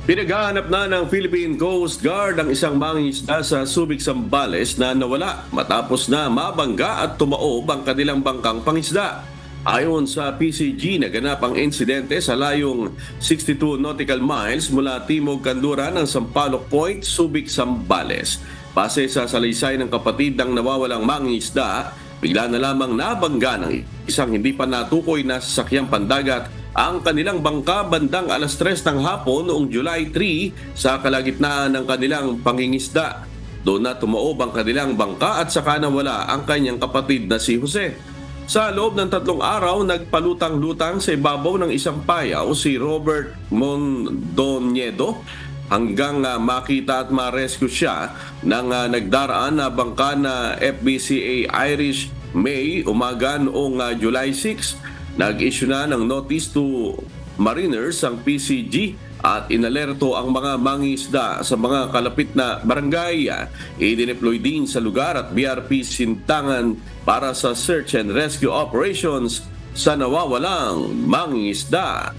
Pinaghahanap na ng Philippine Coast Guard ang isang mangingisda sa Subic, Zambales na nawala matapos na mabangga at tumaob ang kanilang bangkang pangisda. Ayon sa PCG, naganap ang insidente sa layong 62 nautical miles mula Timog Kanluran ng Sampaloc Point, Subic, Zambales. Base sa salaysay ng kapatid ng nawawalang mangingisda, bigla na lamang nabangga ng isang hindi pa natukoy na sasakyang pandagat ang kanilang bangka bandang alas 3 ng hapon noong July 3 sa kalagitnaan ng kanilang pangingisda. Doon na tumaob ang kanilang bangka at saka nawala ang kanyang kapatid na si Jose. Sa loob ng 3 araw, nagpalutang-lutang sa ibabaw ng isang payaw si Robert Mondoñedo hanggang makita at ma-rescue siya ng nagdaraan na bangka na FBCA Irish May umaga noong July 6. Nag-issue na ng notice to mariners ang PCG at inalerto ang mga mangingisda sa mga kalapit na barangay. I-deploy din sa lugar at BRP Sintangan para sa search and rescue operations sa nawawalang mangingisda.